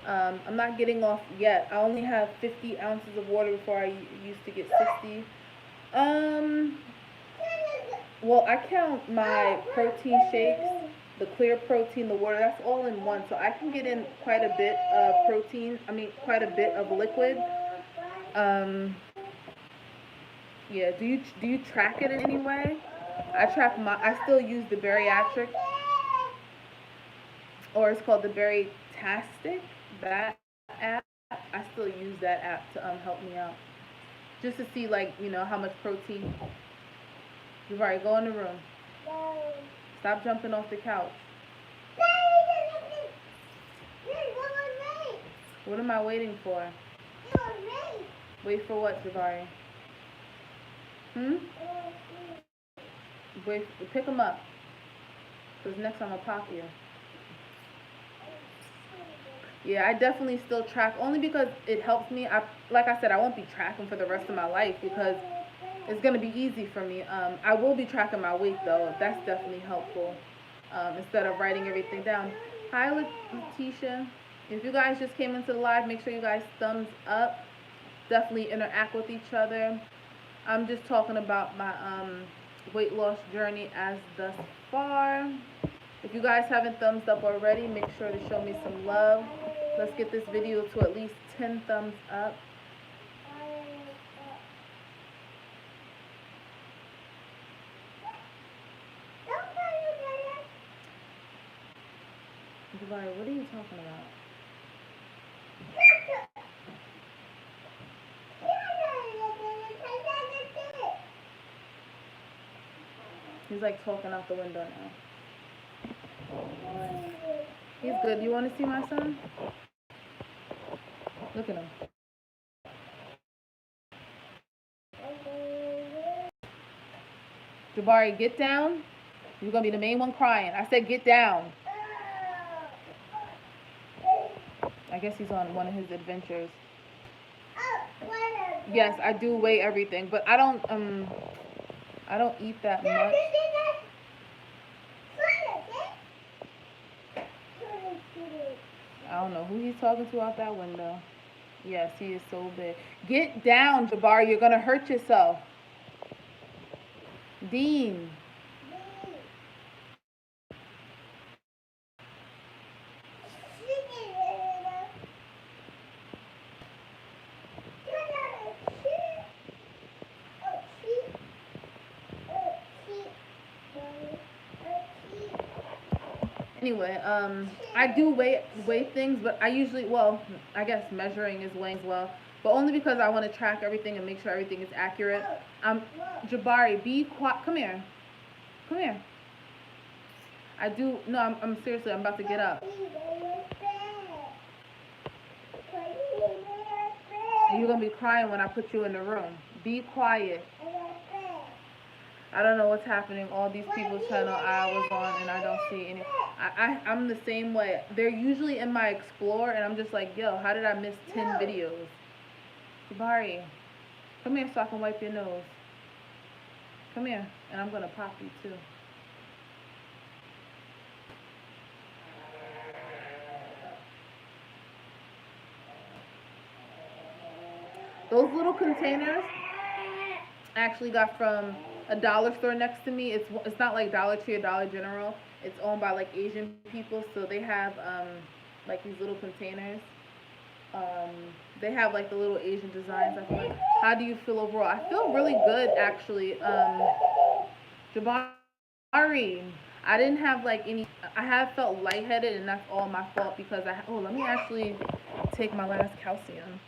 I'm not getting off yet. I only have 50 ounces of water before I used to get 60. Well, I count my protein shakes, the clear protein, the water, that's all in one. So I can get in quite a bit of protein, quite a bit of liquid. Yeah, do you track it in any way? I still use the bariatric, or it's called the Baritastic, that app. I still use that app to help me out. Just to see, like, how much protein. You've already go in the room. Stop jumping off the couch. What am I waiting for? Wait for what, Jabari? Wait, pick him up. Because next time I'll pop you. Yeah, I definitely still track, only because it helps me. Like I said, I won't be tracking for the rest of my life because it's going to be easy for me. I will be tracking my weight, though. That's definitely helpful, instead of writing everything down. Hi, Letitia. If you guys just came into the live, make sure you guys thumbs up. Definitely interact with each other. I'm just talking about my weight loss journey as thus far. If you guys haven't thumbs up already, make sure to show me some love. Let's get this video to at least 10 thumbs up. Jabari, what are you talking about? He's like talking out the window now. He's good. You want to see my son? Look at him. Jabari, get down. You're going to be the main one crying. I said get down. I guess he's on one of his adventures. Yes, I do weigh everything, but I don't eat that much. I don't know who he's talking to out that window. Yes, he is so big. Get down, Jabari. You're going to hurt yourself. Dean. Anyway, I do weigh things, but I usually, well, I guess measuring is weighing as well, but only because I want to track everything and make sure everything is accurate. Jabari, be quiet. Come here. Come here. I do. No, I'm seriously. I'm about to get up. And you're gonna be crying when I put you in the room. Be quiet. I don't know what's happening. All these people's channel I was on and I don't see any. I'm the same way. They're usually in my Explore and I'm just like, yo, how did I miss 10 videos? Jabari, come here so I can wipe your nose. Come here, and I'm gonna pop you too. Those little containers I actually got from a dollar store next to me. It's not like Dollar Tree or Dollar General. It's owned by like Asian people, so they have like these little containers. They have like the little Asian designs. I feel like. How do you feel overall? I feel really good actually. Jabari, I didn't have like any. I have felt lightheaded, and that's all my fault because I. Oh, let me actually take my last calcium.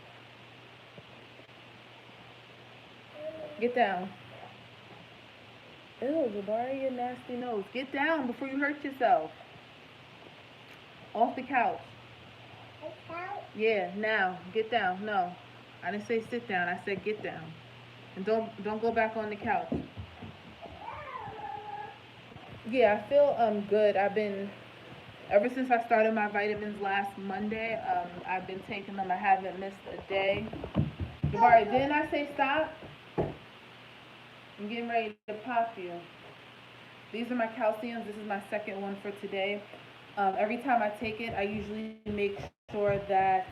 Get down. Ew, Jabari, your nasty nose. Get down before you hurt yourself. Off the couch. Yeah, now. Get down. No. I didn't say sit down. I said get down. And don't go back on the couch. Yeah, I feel good. Ever since I started my vitamins last Monday, I've been taking them. I haven't missed a day. Jabari, didn't I say stop? I'm getting ready to pop you. These are my calciums. This is my second one for today. Every time I take it, I usually make sure that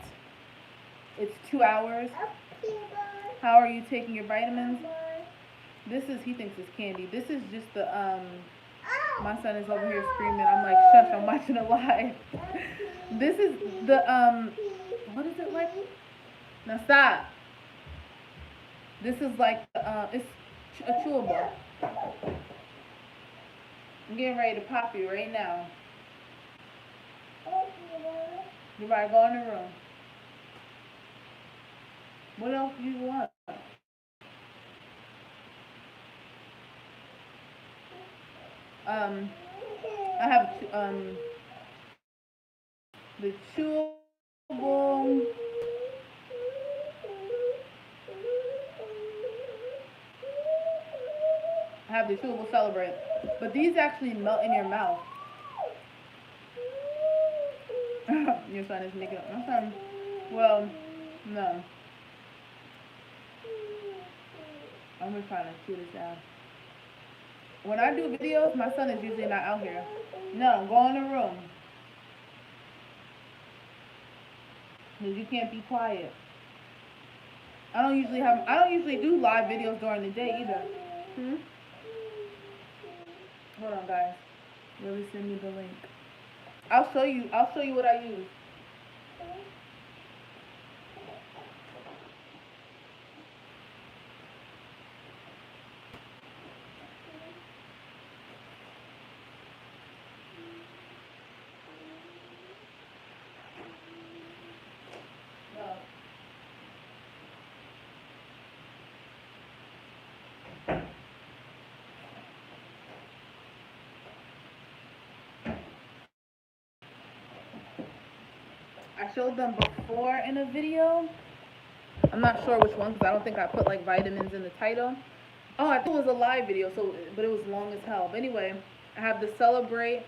it's 2 hours. How are you taking your vitamins? He thinks it's candy. This is just the, my son is over here screaming. I'm like, shush, I'm watching it live. This is the, what is it like? Now stop. This is like, it's a chewable. I'm getting ready to pop you right now. You better go in the room. What else do you want? I have the chewable. I have the chewable Celebrate, but these actually melt in your mouth. Your son is making up. My son, well, no. I'm just trying to chew this down. When I do videos, my son is usually not out here. No, go in the room. Because you can't be quiet. I don't usually do live videos during the day either. Hold on, guys. Really send me the link. I'll show you what I use. I showed them before in a video. I'm not sure which one because I don't think I put like vitamins in the title. Oh, I thought it was a live video, but it was long as hell. But anyway, I have the Celebrate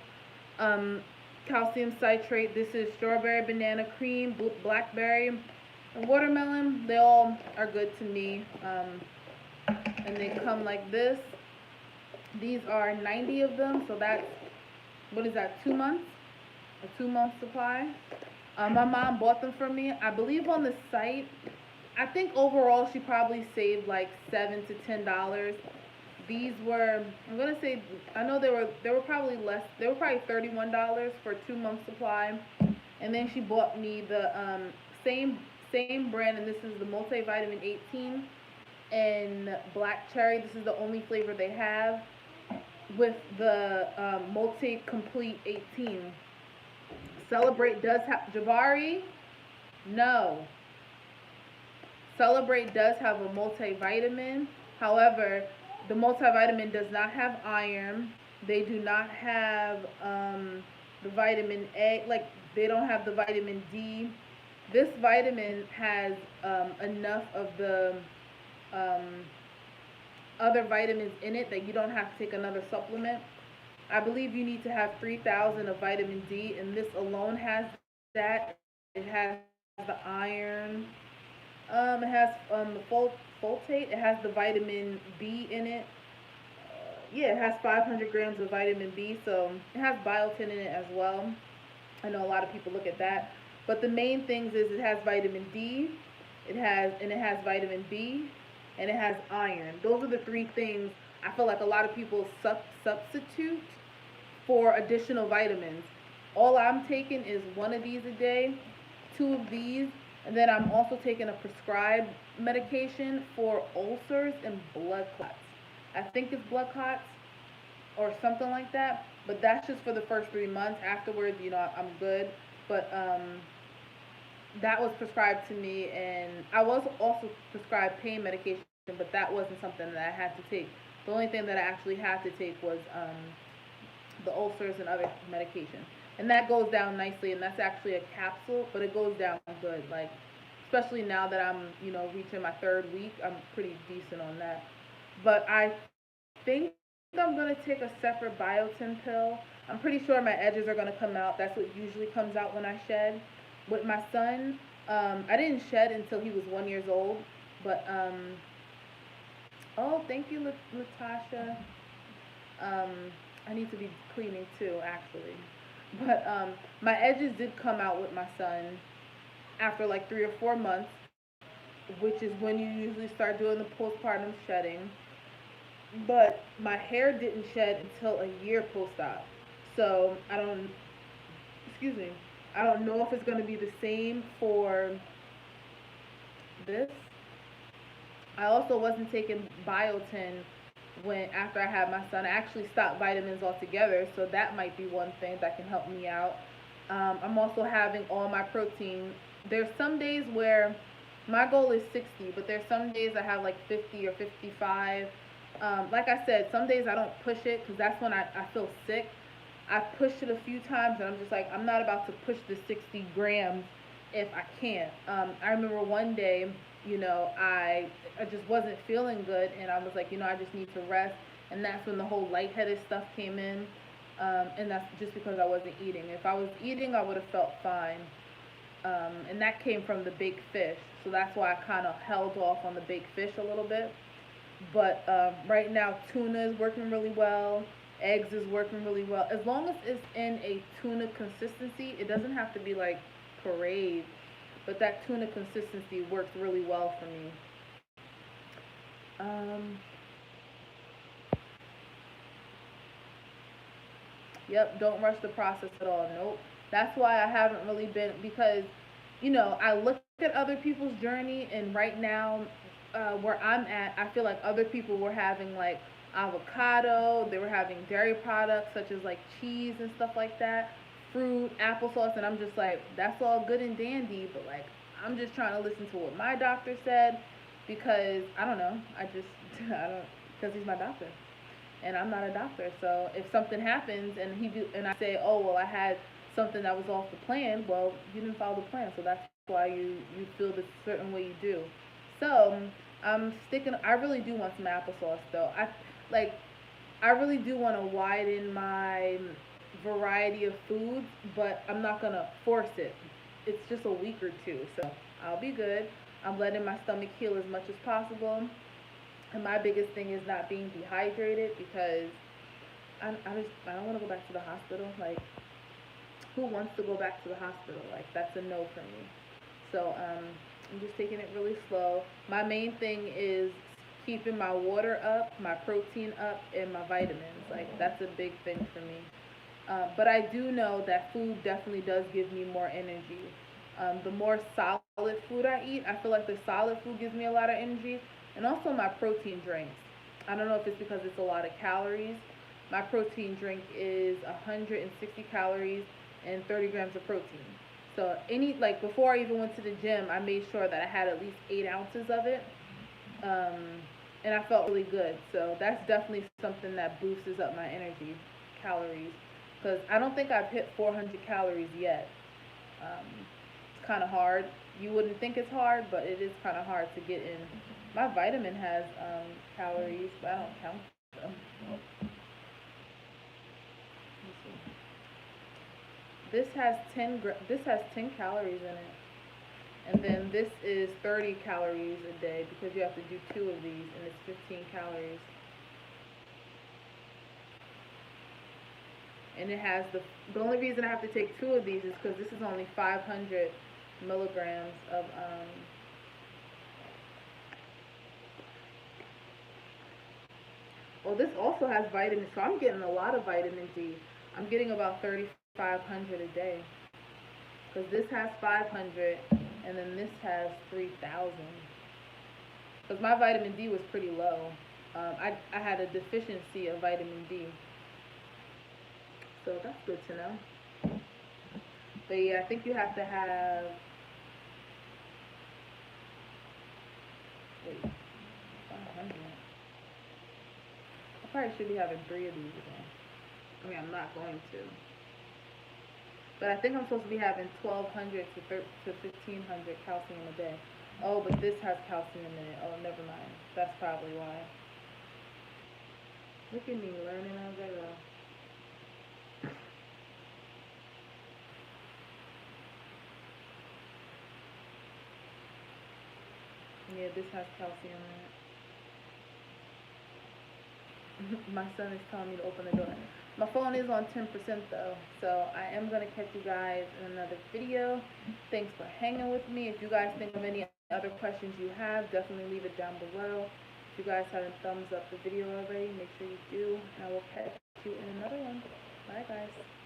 calcium citrate. This is strawberry, banana cream, blackberry, and watermelon. They all are good to me. And they come like this. These are 90 of them, so that's, what is that, 2 months? A 2-month supply. My mom bought them for me. I believe on the site, I think overall she probably saved like $7 to $10. These were, I'm gonna say, I know they were probably less. They were probably $31 for a 2-month supply. And then she bought me the same brand, and this is the multivitamin 18 and black cherry. This is the only flavor they have with the multi complete 18. Celebrate does have Jabari. No. Celebrate does have a multivitamin. However, The multivitamin does not have iron. They do not have the vitamin A. Like they don't have the vitamin D. This vitamin has enough of the um, other vitamins in it that you don't have to take another supplement. I believe you need to have 3,000 of vitamin D, and this alone has that. It has the iron. It has the folate. It has the vitamin B in it. Yeah, it has 500 grams of vitamin B, so it has biotin in it as well. I know a lot of people look at that, but the main things is it has vitamin D, it has vitamin B, and it has iron. Those are the three things I feel like a lot of people substitute for additional vitamins. All I'm taking is one of these a day, two of these, and then I'm also taking a prescribed medication for ulcers and blood clots. I think it's blood clots or something like that, but that's just for the first 3 months. Afterwards, I'm good. But that was prescribed to me, and I was also prescribed pain medication, but that wasn't something that I had to take. The only thing that I actually had to take was the ulcers and other medication. And that goes down nicely, and that's actually a capsule, but it goes down good. Like, especially now that I'm, reaching my third week, I'm pretty decent on that. But I think I'm going to take a separate biotin pill. I'm pretty sure my edges are going to come out. That's what usually comes out when I shed. With my son, I didn't shed until he was 1 year old. But, oh, thank you, Latasha. Um, I need to be cleaning too, actually. But my edges did come out with my son after like 3 or 4 months, which is when you usually start doing the postpartum shedding. But my hair didn't shed until a year post-op. So excuse me, I don't know if it's going to be the same for this. I also wasn't taking biotin when after I had my son. I actually stopped vitamins altogether, so that might be one thing that can help me out. I'm also having all my protein. There's some days where my goal is 60, but there's some days I have like 50 or 55. Like I said, some days I don't push it because that's when I feel sick. I pushed it a few times and I'm just like, I'm not about to push the 60 grams if I can't. I remember one day, I just wasn't feeling good and I was like, I just need to rest. And that's when the whole lightheaded stuff came in. And that's just because I wasn't eating. If I was eating, I would have felt fine. And that came from the baked fish. So that's why I kind of held off on the baked fish a little bit. But right now, tuna is working really well. Eggs is working really well. As long as it's in a tuna consistency, it doesn't have to be like parade. But that tuna consistency works really well for me. Um, yep, don't rush the process at all. Nope. That's why I haven't really been, because, I look at other people's journey, and right now, where I'm at, I feel like other people were having like avocado, they were having dairy products such as like cheese and stuff like that, fruit, applesauce, and I'm just like, that's all good and dandy, but like, I'm just trying to listen to what my doctor said because I don't know, I don't, because he's my doctor and I'm not a doctor. So if something happens and and I say, oh well, I had something that was off the plan, well, you didn't follow the plan, so that's why you feel the certain way you do. So I'm sticking. I really do want some applesauce though. Like. I really do want to widen my variety of foods, but I'm not gonna force it. It's just a week or two, so I'll be good. I'm letting my stomach heal as much as possible. And my biggest thing is not being dehydrated because I don't want to go back to the hospital. Like, who wants to go back to the hospital? Like, that's a no for me. So I'm just taking it really slow. My main thing is keeping my water up, my protein up, and my vitamins. Like, that's a big thing for me. But I do know that food definitely does give me more energy. The more solid food I eat, I feel like the solid food gives me a lot of energy. And also my protein drinks. I don't know if it's because it's a lot of calories. My protein drink is 160 calories and 30 grams of protein. So like before I even went to the gym, I made sure that I had at least 8 ounces of it. Um, and I felt really good. So that's definitely something that boosts up my energy, calories, because I don't think I've hit 400 calories yet. It's kind of hard. You wouldn't think it's hard, but it is kind of hard to get in. My vitamin has calories, but I don't count them. This has 10 calories in it. And then this is 30 calories a day because you have to do two of these, and it's 15 calories. And it has the only reason I have to take two of these is because this is only 500 milligrams of well, this also has vitamins, so I'm getting a lot of vitamin D. I'm getting about 3,500 a day because this has 500 and then this has 3,000. Because my vitamin D was pretty low. I had a deficiency of vitamin D, so that's good to know. But yeah, I think you have to have wait 500. I probably should be having three of these a day. I mean, I'm not going to. But I think I'm supposed to be having 1,200 to 1,500 calcium a day. Oh, but this has calcium in it. Oh, never mind. That's probably why. Look at me learning as I go. Yeah, this has calcium in it. My son is telling me to open the door. My phone is on 10% though, so I am going to catch you guys in another video. Thanks for hanging with me. If you guys think of any other questions you have, definitely leave it down below. If you guys haven't thumbs up the video already, make sure you do, and I will catch you in another one. Bye guys.